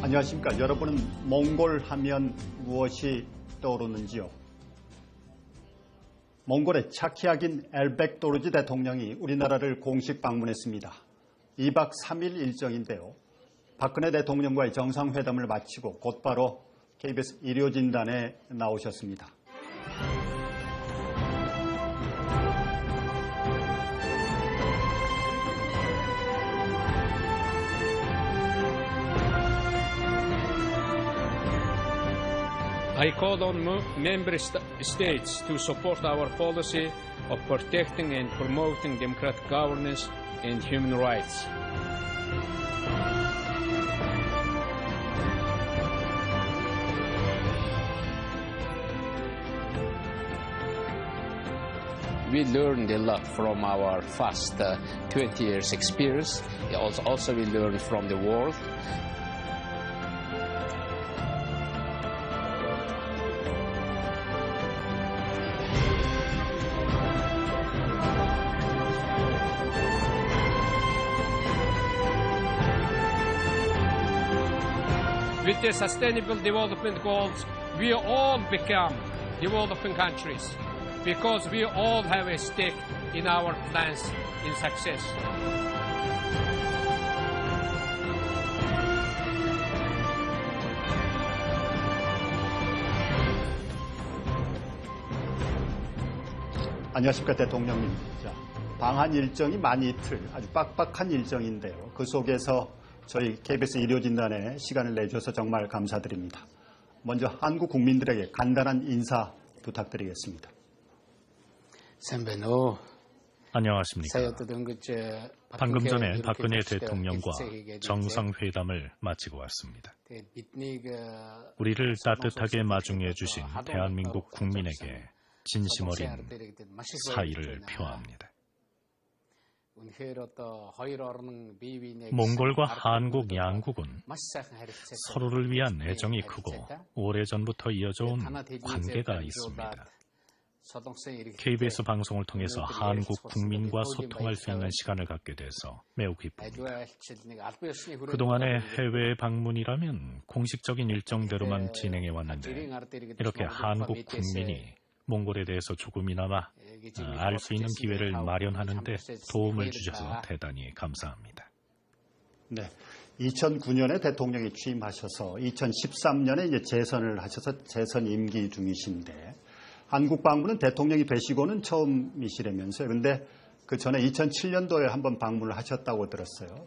안녕하십니까. 여러분은 몽골 하면 무엇이 떠오르는지요? 몽골의 차키야긴 엘백도르지 대통령이 우리나라를 공식 방문했습니다. 2박 3일 일정인데요. 박근혜 대통령과의 정상회담을 마치고 곧바로 KBS 의료진단에 나오셨습니다. I call on member states to support our policy of protecting and promoting democratic governance and human rights. We learned a lot from our past 20 years experience. Also we learned from the world. With the Sustainable Development Goals, we all become developing countries because we all have a stake in our plans in success. 안녕하십니까, 대통령님. 자, 방한 일정이 만 이틀, 아주 빡빡한 일정인데요. 그 속에서 저희 KBS 의료진단에 시간을 내주셔서 정말 감사드립니다. 먼저 한국 국민들에게 간단한 인사 부탁드리겠습니다. 안녕하십니까. 방금 전에 박근혜 대통령과 정상회담을 마치고 왔습니다. 우리를 따뜻하게 맞이해 주신 대한민국 국민에게 진심 어린 사의를 표합니다. 몽골과 한국 양국은 서로를 위한 애정이 크고 오래전부터 이어져온 관계가 있습니다. KBS 방송을 통해서 한국 국민과 소통할 수 있는 시간을 갖게 돼서 매우 기쁩니다. 그동안의 해외 방문이라면 공식적인 일정대로만 진행해 왔는데 이렇게 한국 국민이 몽골에 대해서 조금이나마 알 수 있는 기회를 마련하는 데 도움을 주셔서 대단히 감사합니다. 네, 2009년에 대통령이 취임하셔서 2013년에 이제 재선을 하셔서 재선 임기 중이신데 한국 방문은 대통령이 뵈시고는 처음이시라면서요. 그런데 그 전에 2007년도에 한번 방문을 하셨다고 들었어요.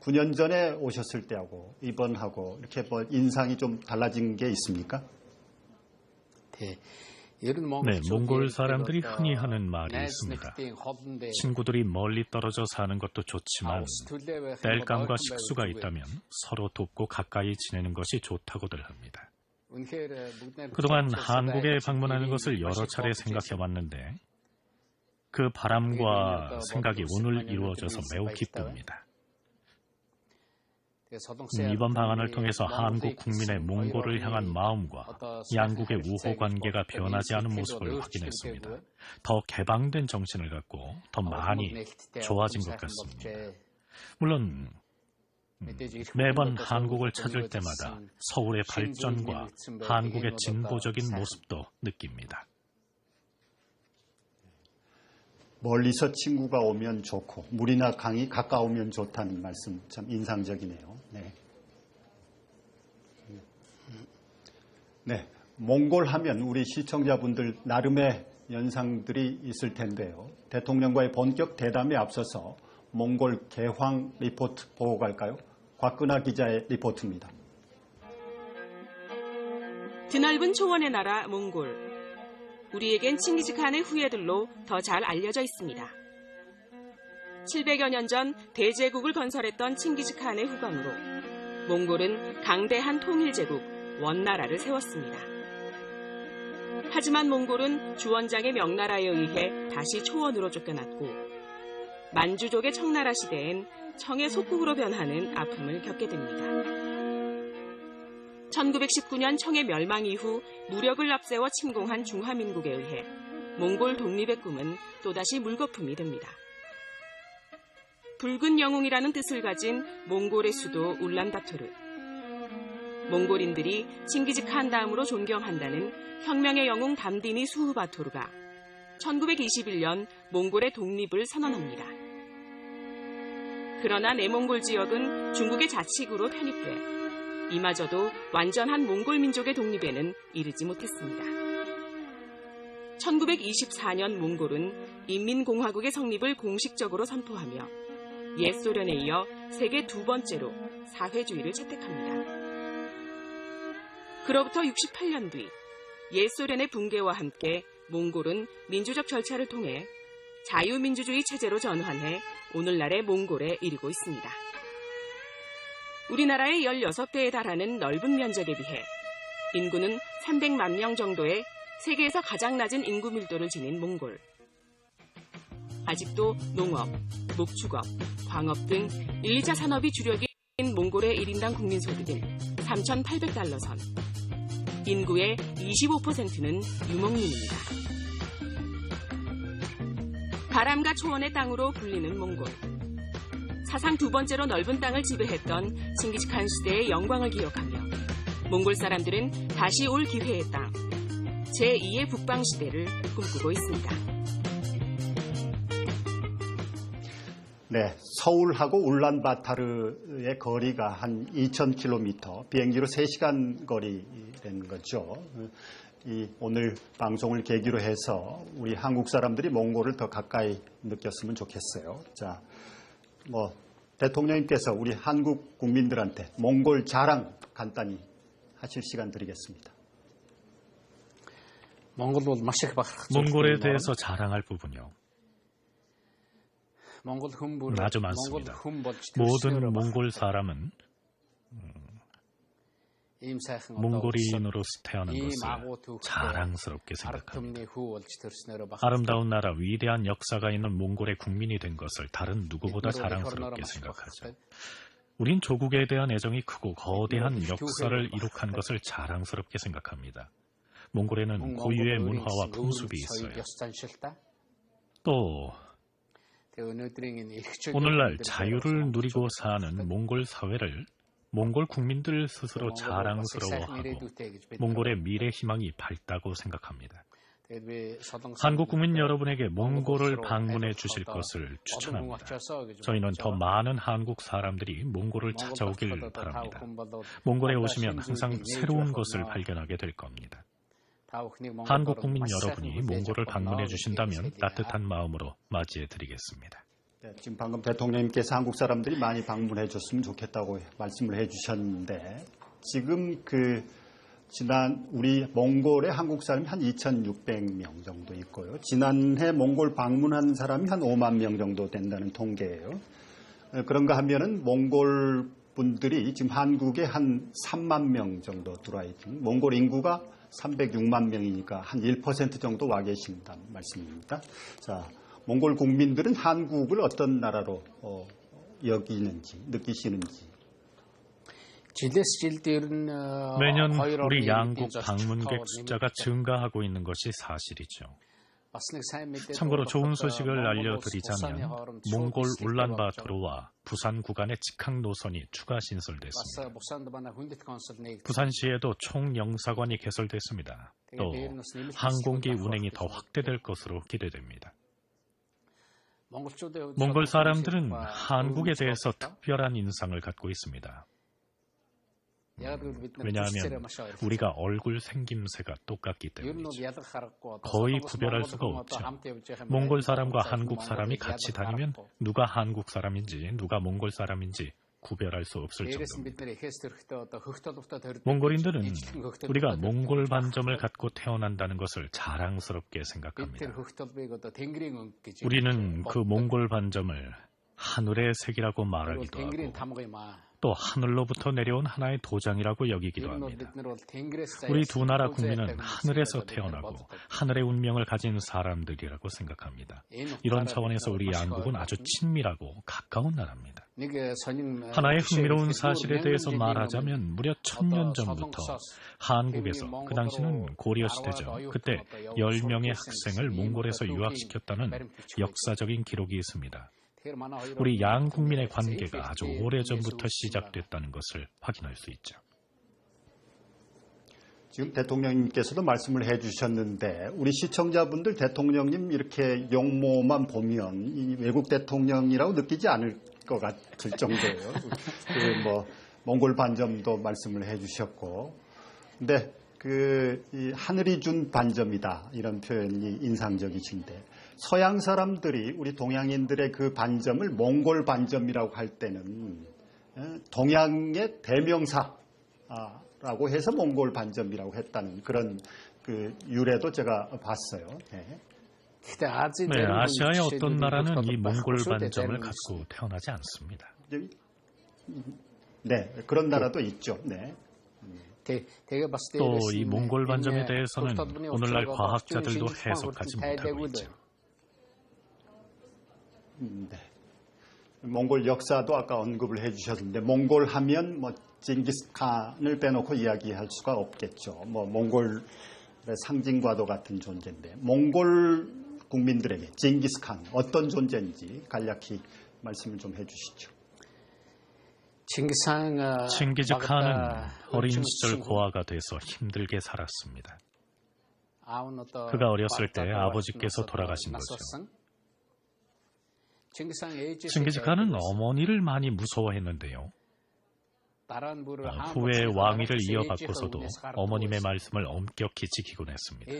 9년 전에 오셨을 때하고 이번하고 이렇게 뭐 인상이 좀 달라진 게 있습니까? 네, 몽골 사람들이 흔히 하는 말이 있습니다. 친구들이 멀리 떨어져 사는 것도 좋지만 땔감과 식수가 있다면 서로 돕고 가까이 지내는 것이 좋다고들 합니다. 그동안 한국에 방문하는 것을 여러 차례 생각해 왔는데 그 바람과 생각이 오늘 이루어져서 매우 기쁩니다. 이번 방안을 통해서 한국 국민의 몽골을 향한 마음과 양국의 우호 관계가 변하지 않은 모습을 확인했습니다. 더 개방된 정신을 갖고 더 많이 좋아진 것 같습니다. 물론 매번 한국을 찾을 때마다 서울의 발전과 한국의 진보적인 모습도 느낍니다. 멀리서 친구가 오면 좋고 물이나 강이 가까우면 좋다는 말씀 참 인상적이네요. 네. 네, 몽골 하면 우리 시청자분들 나름의 연상들이 있을 텐데요. 대통령과의 본격 대담에 앞서서 몽골 개황 리포트 보고 갈까요? 곽근아 기자의 리포트입니다. 드넓은 초원의 나라 몽골. 우리에겐 칭기즈칸의 후예들로 더 잘 알려져 있습니다. 700여 년 전 대제국을 건설했던 칭기즈칸의 후광으로 몽골은 강대한 통일제국 원나라를 세웠습니다. 하지만 몽골은 주원장의 명나라에 의해 다시 초원으로 쫓겨났고 만주족의 청나라 시대엔 청의 속국으로 변하는 아픔을 겪게 됩니다. 1919년 청의 멸망 이후 무력을 앞세워 침공한 중화민국에 의해 몽골 독립의 꿈은 또다시 물거품이 됩니다. 붉은 영웅이라는 뜻을 가진 몽골의 수도 울란바토르. 몽골인들이 칭기즈칸 다음으로 존경한다는 혁명의 영웅 담디니 수후바토르가 1921년 몽골의 독립을 선언합니다. 그러나 내몽골 지역은 중국의 자치구로 편입돼 이마저도 완전한 몽골 민족의 독립에는 이르지 못했습니다. 1924년 몽골은 인민공화국의 성립을 공식적으로 선포하며 옛 소련에 이어 세계 두 번째로 사회주의를 채택합니다. 그로부터 68년 뒤 옛 소련의 붕괴와 함께 몽골은 민주적 절차를 통해 자유민주주의 체제로 전환해 오늘날의 몽골에 이르고 있습니다. 우리나라의 16배에 달하는 넓은 면적에 비해 인구는 300만 명 정도의 세계에서 가장 낮은 인구 밀도를 지닌 몽골. 아직도 농업, 목축업, 광업 등 1, 2차 산업이 주력인 몽골의 1인당 국민소득은 3,800달러 선. 인구의 25%는 유목민입니다. 바람과 초원의 땅으로 불리는 몽골. 사상 두 번째로 넓은 땅을 지배했던 칭기즈칸 시대의 영광을 기억하며 몽골 사람들은 다시 올 기회의 땅, 제2의 북방 시대를 꿈꾸고 있습니다. 네, 서울하고 울란바타르의 거리가 한 2,000km, 비행기로 3시간 거리라는 거죠. 오늘 방송을 계기로 해서 우리 한국 사람들이 몽골을 더 가까이 느꼈으면 좋겠어요. 자, 대통령님께서 우리 한국 국민들한테 몽골 자랑 간단히 하실 시간 드리겠습니다. 몽골에 대해서 자랑할 부분요. 아주 많습니다. 모든 몽골 사람은 몽골인으로서 태어난 것을 자랑스럽게 생각합니다. 아름다운 나라, 위대한 역사가 있는 몽골의 국민이 된 것을 다른 누구보다 자랑스럽게 생각하죠. 우린 조국에 대한 애정이 크고 거대한 역사를 이룩한 것을 자랑스럽게 생각합니다. 몽골에는 고유의 문화와 풍습이 있어요. 또 오늘날 자유를 누리고 사는 몽골 사회를 몽골 국민들 스스로 자랑스러워하고 몽골의 미래 희망이 밝다고 생각합니다. 한국 국민 여러분에게 몽골을 방문해 주실 것을 추천합니다. 저희는 더 많은 한국 사람들이 몽골을 찾아오길 바랍니다. 몽골에 오시면 항상 새로운 것을 발견하게 될 겁니다. 한국 국민 여러분이 몽골을 방문해 주신다면 따뜻한 마음으로 맞이해 드리겠습니다. 네, 지금 방금 대통령님께서 한국 사람들이 많이 방문해 줬으면 좋겠다고 말씀을 해 주셨는데 지금 지난 우리 몽골의 한국 사람이 한 2,600명 정도 있고요. 지난해 몽골 방문한 사람이 한 5만 명 정도 된다는 통계예요. 그런가 하면은 몽골 분들이 지금 한국에 한 3만 명 정도 들어와 있는 몽골 인구가 306만 명이니까 한 1% 정도 와 계신다는 말씀입니다. 자, 몽골 국민들은 한국을 어떤 나라로 여기는지 느끼시는지. 매년 우리 양국 방문객 숫자가 증가하고 있는 것이 사실이죠. 참고로 좋은 소식을 알려드리자면 몽골 울란바토르와 부산 구간의 직항 노선이 추가 신설됐습니다. 부산시에도 총영사관이 개설됐습니다. 또 항공기 운행이 더 확대될 것으로 기대됩니다. 몽골 사람들은 한국에 대해서 특별한 인상을 갖고 있습니다. 왜냐하면 우리가 얼굴 생김새가 똑같기 때문이죠. 거의 구별할 수가 없죠. 몽골 사람과 한국 사람이 같이 다니면 누가 한국 사람인지 누가 몽골 사람인지 구별할 수 없을 정도입니다. 몽골인들은 우리가 몽골 반점을 갖고 태어난다는 것을 자랑스럽게 생각합니다. 우리는 그 몽골 반점을 하늘의 색이라고 말하기도 하고 또 하늘로부터 내려온 하나의 도장이라고 여기기도 합니다. 우리 두 나라 국민은 하늘에서 태어나고 하늘의 운명을 가진 사람들이라고 생각합니다. 이런 차원에서 우리 양국은 아주 친밀하고 가까운 나라입니다. 하나의 흥미로운 사실에 대해서 말하자면 무려 1000년 전부터 한국에서, 그 당시는 고려 시대죠. 그때 10명의 학생을 몽골에서 유학시켰다는 역사적인 기록이 있습니다. 우리 양 국민의 관계가 아주 오래전부터 시작됐다는 것을 확인할 수 있죠. 지금 대통령님께서도 말씀을 해주셨는데 우리 시청자분들 대통령님 이렇게 용모만 보면 이 외국 대통령이라고 느끼지 않을 것 같을 정도예요. 뭐 몽골 반점도 말씀을 해주셨고, 근데 이 하늘이 준 반점이다 이런 표현이 인상적이신데 서양 사람들이 우리 동양인들의 그 반점을 몽골 반점이라고 할 때는 동양의 대명사라고 해서 몽골 반점이라고 했다는 그런 그 유래도 제가 봤어요. 네. 네, 아시아의 어떤 나라는 이 몽골 반점을 갖고 태어나지 않습니다. 네, 그런 나라도 있죠. 네. 또 이 몽골 반점에 대해서는 오늘날 과학자들도 해석하지 못하고 있죠. 네. 몽골 역사도 아까 언급을 해주셨는데 몽골 하면 뭐 징기스칸을 빼놓고 이야기할 수가 없겠죠. 뭐 몽골의 상징과도 같은 존재인데 몽골 국민들에게 징기스칸 어떤 존재인지 간략히 말씀을 좀 해주시죠. 칭기즈칸은 어린 시절 고아가 돼서 힘들게 살았습니다. 그가 어렸을 때 아버지께서 돌아가신 거죠. 칭기즈칸은 어머니를 많이 무서워했는데요. 후에 왕위를 이어받고서도 어머님의 말씀을 엄격히 지키곤 했습니다.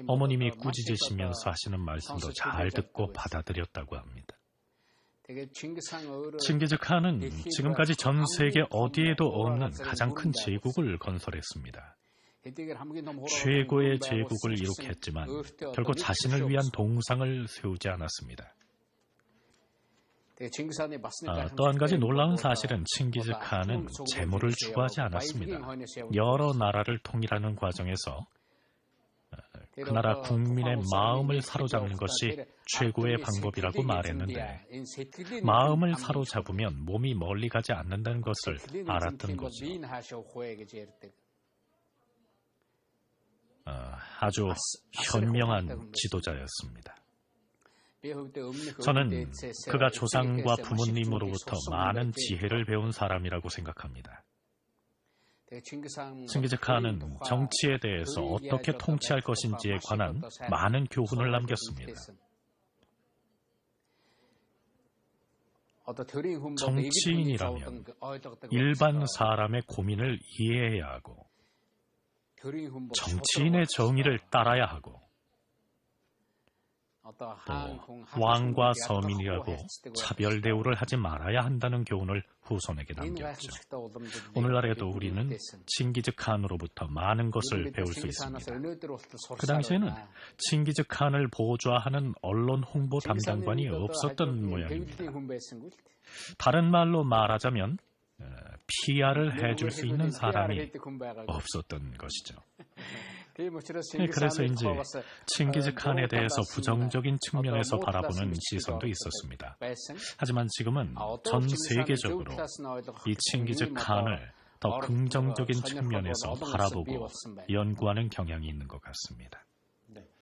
어머님이 꾸짖으시면서 하시는 말씀도 잘 듣고 받아들였다고 합니다. 칭기즈칸은 지금까지 전 세계 어디에도 없는 가장 큰 제국을 건설했습니다. 최고의 제국을 이룩했지만 결코 자신을 위한 동상을 세우지 않았습니다. 또 한 가지 놀라운 사실은 칭기즈칸은 재물을 추구하지 않았습니다. 여러 나라를 통일하는 과정에서 그 나라 국민의 마음을 사로잡는 것이 최고의 방법이라고 말했는데 마음을 사로잡으면 몸이 멀리 가지 않는다는 것을 알았던 거죠. 아주 현명한 지도자였습니다. 저는 그가 조상과 부모님으로부터 많은 지혜를 배운 사람이라고 생각합니다. 칭기즈칸은 정치에 대해서 어떻게 통치할 것인지에 관한 많은 교훈을 남겼습니다. 정치인이라면 일반 사람의 고민을 이해해야 하고 정치인의 정의를 따라야 하고 또 왕과 서민이라고 차별 대우를 하지 말아야 한다는 교훈을 후손에게 남겼죠. 오늘날에도 우리는 칭기즈칸으로부터 많은 것을 배울 수 있습니다. 그 당시에는 칭기즈칸을 보좌하는 언론 홍보 담당관이 없었던 모양입니다. 다른 말로 말하자면 PR을 해줄 수 있는 사람이 없었던 것이죠. 그래서인지 칭기즈칸에 대해서 부정적인 측면에서 바라보는 시선도 있었습니다. 하지만 지금은 전 세계적으로 이 칭기즈칸을 더 긍정적인 측면에서 바라보고 연구하는 경향이 있는 것 같습니다.